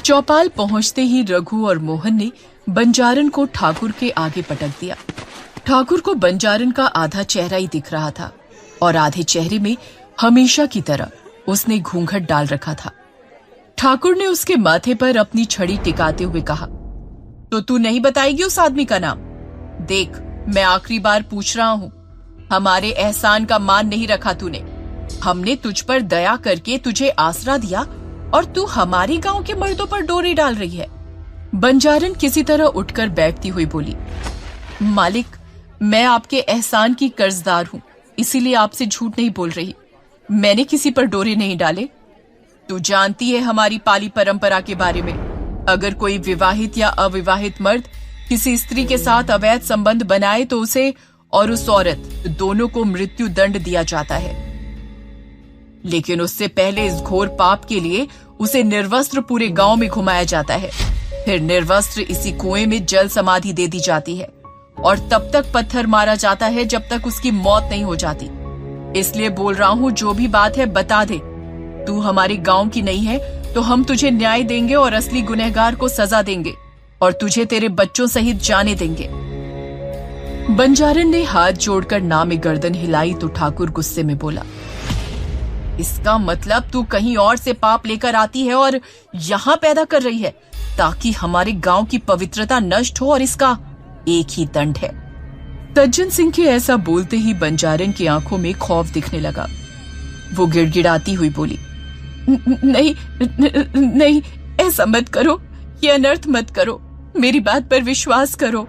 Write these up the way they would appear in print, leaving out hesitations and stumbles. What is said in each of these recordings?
चौपाल पहुंचते ही रघु और मोहन ने बंजारन को ठाकुर के आगे पटक दिया। ठाकुर को बंजारन का आधा चेहरा ही दिख रहा था और आधे चेहरे में हमेशा की तरह उसने घूंघट डाल रखा था। ठाकुर ने उसके माथे पर अपनी छड़ी टिकाते हुए कहा, तो तू नहीं बताएगी उस आदमी का नाम? देख, मैं आखिरी बार पूछ रहा हूं, हमारे एहसान का मान नहीं रखा तूने। हमने तुझ पर दया करके तुझे आसरा दिया और तू हमारे गांव के मर्दों पर डोरी डाल रही है। बंजारन किसी तरह उठकर बैठती हुई बोली, मालिक, मैं आपके एहसान की कर्जदार हूं, इसीलिए आपसे झूठ नहीं बोल रही। मैंने किसी पर डोरे नहीं डाले। तू जानती है हमारी पाली परंपरा के बारे में। अगर कोई विवाहित या अविवाहित मर्द किसी स्त्री के साथ अवैध संबंध बनाए तो उसे और उस औरत दोनों को मृत्यु दंड दिया जाता है। लेकिन उससे पहले इस घोर पाप के लिए उसे निर्वस्त्र पूरे गांव में घुमाया जाता है। फिर निर्वस्त्र इसी कुएं में जल समाधि दे दी जाती है और तब तक पत्थर मारा जाता है जब तक उसकी मौत नहीं हो जाती। इसलिए बोल रहा हूं, जो भी बात है बता दे। तू हमारे गांव की नहीं है तो हम तुझे न्याय देंगे और असली गुनहगार को सजा देंगे और तुझे तेरे बच्चों सहित जाने देंगे। बंजारन ने हाथ जोड़कर ना में गर्दन हिलाई तो ठाकुर गुस्से में बोला, इसका मतलब तू कहीं और से पाप लेकर आती है और यहाँ पैदा कर रही है ताकि हमारे गांव की पवित्रता नष्ट हो, और इसका एक ही दंड है। सज्जन सिंह के ऐसा बोलते ही बंजारन की आंखों में खौफ दिखने लगा। वो गिड़गिड़ाती हुई बोली, नहीं नहीं, ऐसा मत करो, ये अनर्थ मत करो, मेरी बात पर विश्वास करो।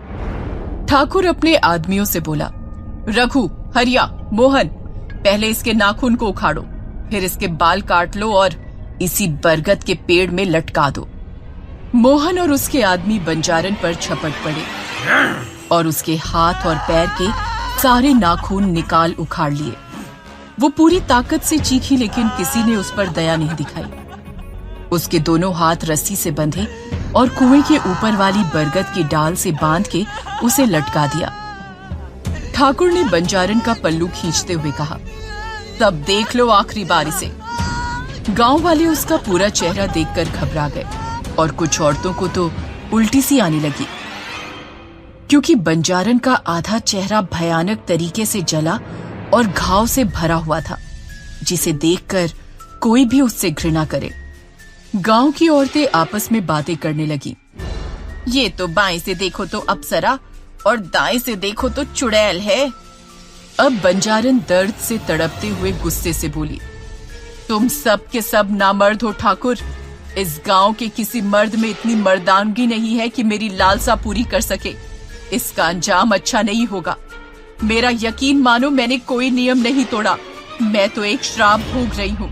ठाकुर अपने आदमियों से बोला, रघु, हरिया, मोहन, पहले इसके नाखून को उखाड़ो, फिर इसके बाल काट लो और इसी बरगद के पेड़ में लटका दो। मोहन और उसके आदमी बंजारन पर झपट पड़े और उसके हाथ और पैर के सारे नाखून निकाल उखाड़ लिए। वो पूरी ताकत से चीखी लेकिन किसी ने उस पर दया नहीं दिखाई। उसके दोनों हाथ रस्सी से बंधे और कुएं के ऊपर वाली बरगद की डाल से बांध के उसे लटका दिया। ठाकुर ने बंजारन का पल्लू खींचते हुए कहा, तब देख लो आखिरी बार इसे। गांव वाले उसका पूरा चेहरा देखकर घबरा गए और कुछ औरतों को तो उल्टी सी आने लगी, क्योंकि बंजारन का आधा चेहरा भयानक तरीके से जला और घाव से भरा हुआ था, जिसे देखकर कोई भी उससे घृणा करे। गांव की औरतें आपस में बातें करने लगी, ये तो बाएं से देखो तो अप्सरा और दाएं से देखो तो चुड़ैल है। अब बंजारन दर्द से तड़पते हुए गुस्से से बोली, तुम सब के सब नामर्द हो ठाकुर। इस गांव के किसी मर्द में इतनी मर्दानगी नहीं है कि मेरी लालसा पूरी कर सके। इसका अंजाम अच्छा नहीं होगा। मेरा यकीन मानो, मैंने कोई नियम नहीं तोड़ा, मैं तो एक श्राप भोग रही हूं।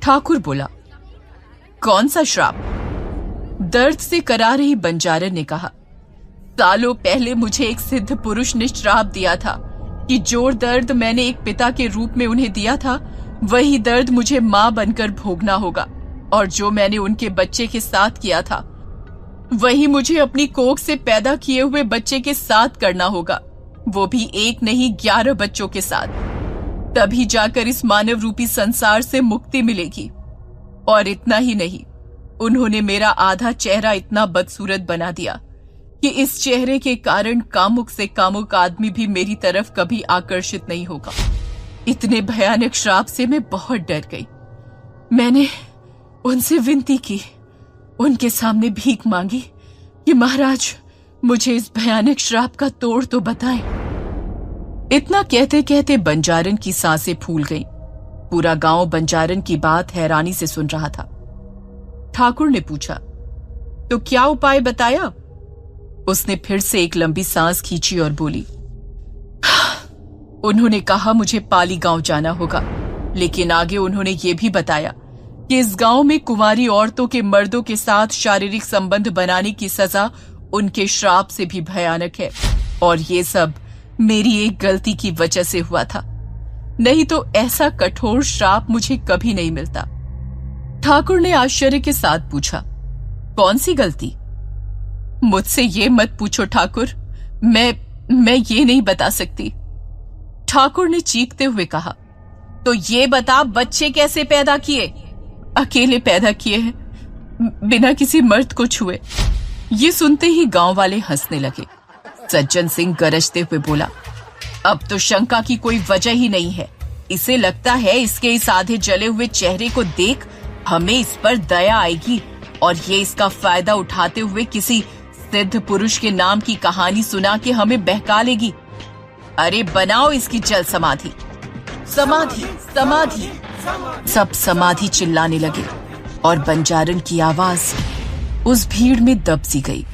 ठाकुर बोला, कौन सा श्राप? दर्द से करा रही बंजारन ने कहा, सालों पहले मुझे एक सिद्ध पुरुष ने श्राप दिया था कि जो दर्द मैंने एक पिता के रूप में उन्हें दिया था, वही दर्द मुझे मां बनकर भोगना होगा, और जो मैंने उनके बच्चे के साथ किया था वही मुझे अपनी कोख से पैदा किए हुए बच्चे के साथ करना होगा, वो भी एक नहीं 11 बच्चों के साथ। तभी जाकर इस मानव रूपी संसार से मुक्ति मिलेगी। और इतना ही नहीं, उन्होंने मेरा आधा चेहरा इतना बदसूरत बना दिया कि इस चेहरे के कारण कामुक से कामुक आदमी भी मेरी तरफ कभी आकर्षित नहीं होगा। इतने भयानक श्राप से मैं बहुत डर गई। मैंने उनसे विनती की, उनके सामने भीख मांगी कि महाराज मुझे इस भयानक श्राप का तोड़ तो बताएं। इतना कहते कहते बंजारन की सांसें फूल गईं। पूरा गांव बंजारन की बात हैरानी से सुन रहा था। ठाकुर ने पूछा, तो क्या उपाय बताया? उसने फिर से एक लंबी सांस खींची और बोली, उन्होंने कहा मुझे पाली गांव जाना होगा, लेकिन आगे उन्होंने ये भी बताया कि इस गांव में कुंवारी औरतों के मर्दों के साथ शारीरिक संबंध बनाने की सजा उनके श्राप से भी भयानक है, और ये सब मेरी एक गलती की वजह से हुआ था, नहीं तो ऐसा कठोर श्राप मुझे कभी नहीं मिलता। ठाकुर ने आश्चर्य के साथ पूछा, कौन सी गलती? मुझसे ये मत पूछो ठाकुर, मैं ये नहीं बता सकती। ठाकुर ने चीखते हुए कहा, तो ये बता, बच्चे कैसे पैदा किए? अकेले पैदा किए हैं, बिना किसी मर्द को छुए। ये सुनते ही गांव वाले हंसने लगे। सज्जन सिंह गरजते हुए बोला, अब तो शंका की कोई वजह ही नहीं है। इसे लगता है इसके इस आधे जले हुए चेहरे को देख हमें इस पर दया आएगी और ये इसका फायदा उठाते हुए किसी सिद्ध पुरुष के नाम की कहानी सुना के हमें बहका लेगी। अरे बनाओ इसकी जल समाधि। समाधि समाधि। सब समाधि चिल्लाने लगे और बंजारन की आवाज उस भीड़ में दब सी गई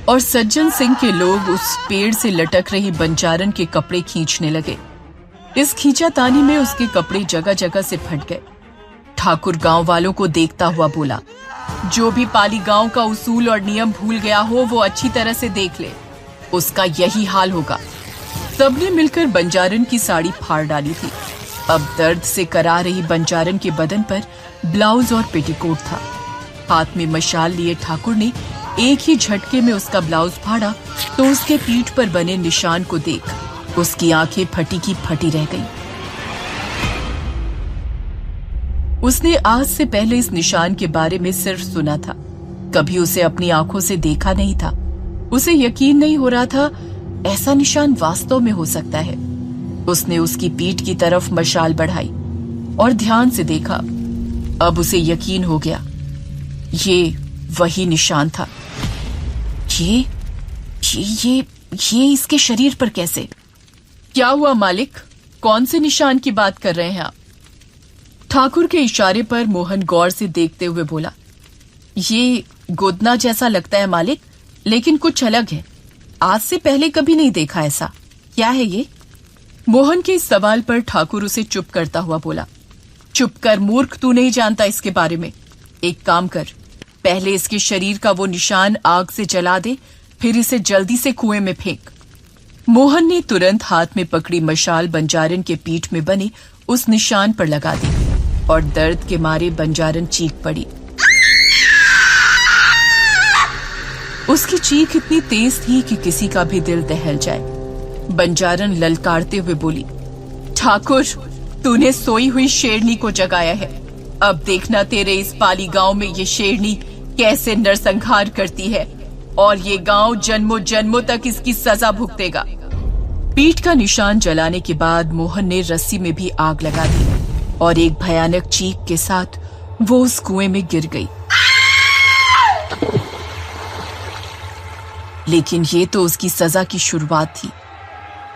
और सज्जन सिंह के लोग उस पेड़ से लटक रही बंजारन के कपड़े खींचने लगे। इस खींचातानी में उसके कपड़े जगह जगह से फट गए। ठाकुर गांव वालों को देखता हुआ बोला, जो भी पाली गांव का उसूल और नियम भूल गया हो वो अच्छी तरह से देख ले, उसका यही हाल होगा। सबने मिलकर बंजारन की साड़ी फाड़ डाली थी। अब दर्द से करा रही बंजारन के बदन पर ब्लाउज और पेटीकोट था। हाथ में मशाल लिए ठाकुर ने एक ही झटके में उसका ब्लाउज फाड़ा तो उसके पीठ पर बने निशान को देख उसकी आंखें फटी की फटी रह गईं। उसने आज से पहले इस निशान के बारे में सिर्फ सुना था, कभी उसे अपनी आंखों से देखा नहीं था। उसे यकीन नहीं हो रहा था ऐसा निशान वास्तव में हो सकता है। उसने उसकी पीठ की तरफ मशाल बढ़ाई और ध्यान से देखा। अब उसे यकीन हो गया, ये वही निशान था। ये इसके शरीर पर कैसे? क्या हुआ मालिक, कौन से निशान की बात कर रहे हैं आप? ठाकुर के इशारे पर मोहन गौर से देखते हुए बोला, ये गोदना जैसा लगता है मालिक, लेकिन कुछ अलग है। आज से पहले कभी नहीं देखा ऐसा। क्या है ये? मोहन के इस सवाल पर ठाकुर उसे चुप करता हुआ बोला, चुप कर मूर्ख, तू नहीं जानता इसके बारे में। एक काम कर, पहले इसके शरीर का वो निशान आग से जला दे, फिर इसे जल्दी से कुएं में फेंक। मोहन ने तुरंत हाथ में पकड़ी मशाल बंजारन के पीठ में बने उस निशान पर लगा दी और दर्द के मारे बंजारन चीख पड़ी। उसकी चीख इतनी तेज थी कि किसी का भी दिल दहल जाए। बंजारन ललकारते हुए बोली, ठाकुर, तूने सोई हुई शेरनी को जगाया है। अब देखना तेरे इस पाली गांव में ये शेरनी कैसे नरसंहार करती है और ये गांव जन्मों जन्मों तक इसकी सजा भुगतेगा। पीठ का निशान जलाने के बाद मोहन ने रस्सी में भी आग लगा दी और एक भयानक चीख के साथ वो उस कुएं में गिर गई। लेकिन ये तो उसकी सजा की शुरुआत थी।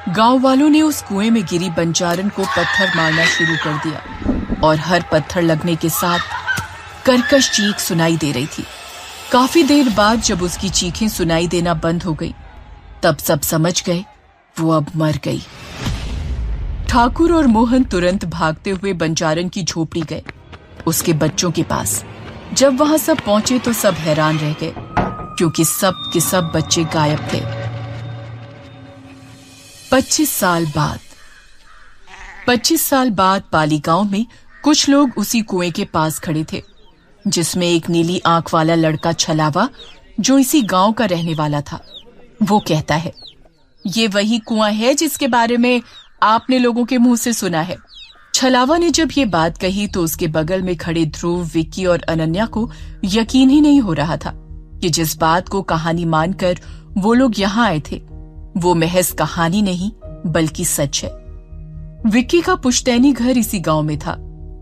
गांव वालों ने उस कुएं में गिरी बंजारन को पत्थर मारना शुरू कर दिया और हर पत्थर लगने के साथ कर्कश चीख सुनाई दे रही थी। काफी देर बाद जब उसकी चीखें सुनाई देना बंद हो गई, तब सब समझ गए वो अब मर गई। ठाकुर और मोहन तुरंत भागते हुए बंजारन की झोपड़ी गए, उसके बच्चों के पास। जब वहां सब पहुंचे तो सब हैरान रह गए, क्योंकि सब के सब बच्चे गायब थे। 25 साल बाद पाली गांव में कुछ लोग उसी कुएं के पास खड़े थे, जिसमें एक नीली आंख वाला लड़का छलावा, जो इसी गांव का रहने वाला था। वो कहता है, ये वही कुआं है जिसके बारे में आपने लोगों के मुंह से सुना है। छलावा ने जब ये बात कही तो उसके बगल में खड़े ध्रुव, विक्की और अनन्या को यकीन ही नहीं हो रहा था कि जिस बात को कहानी मानकर वो लोग यहाँ आए थे वो महज कहानी नहीं बल्कि सच है। विक्की का पुश्तैनी घर इसी गांव में था,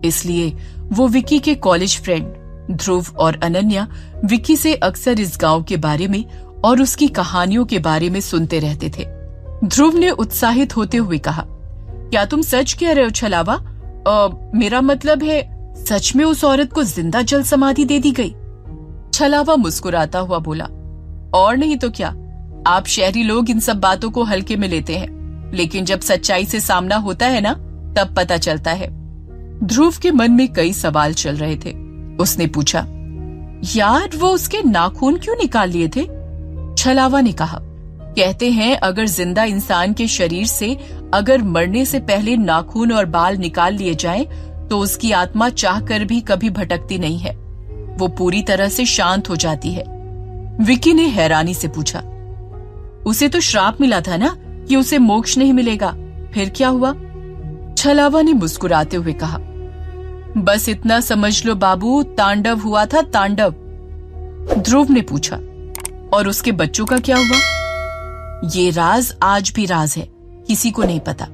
इसलिए वो विक्की के कॉलेज फ्रेंड ध्रुव और अनन्या विक्की से अक्सर इस गांव के बारे में और उसकी कहानियों के बारे में सुनते रहते थे। ध्रुव ने उत्साहित होते हुए कहा, क्या तुम सच कह रहे हो छलावा? मेरा मतलब है सच में उस औरत को जिंदा जल समाधि दे दी गई? छलावा मुस्कुराता हुआ बोला, और नहीं तो क्या, आप शहरी लोग इन सब बातों को हल्के में लेते हैं, लेकिन जब सच्चाई से सामना होता है ना, तब पता चलता है। ध्रुव के मन में कई सवाल चल रहे थे। उसने पूछा, यार वो उसके नाखून क्यों निकाल लिए थे? छलावा ने कहा, कहते हैं अगर जिंदा इंसान के शरीर से अगर मरने से पहले नाखून और बाल निकाल लिए जाएं, तो उसकी आत्मा चाहकर भी कभी भटकती नहीं है, वो पूरी तरह से शांत हो जाती है। विक्की ने हैरानी से पूछा, उसे तो श्राप मिला था ना कि उसे मोक्ष नहीं मिलेगा, फिर क्या हुआ? छलावा ने मुस्कुराते हुए कहा, बस इतना समझ लो बाबू, तांडव हुआ था, तांडव। ध्रुव ने पूछा। और उसके बच्चों का क्या हुआ? ये राज आज भी राज है, किसी को नहीं पता।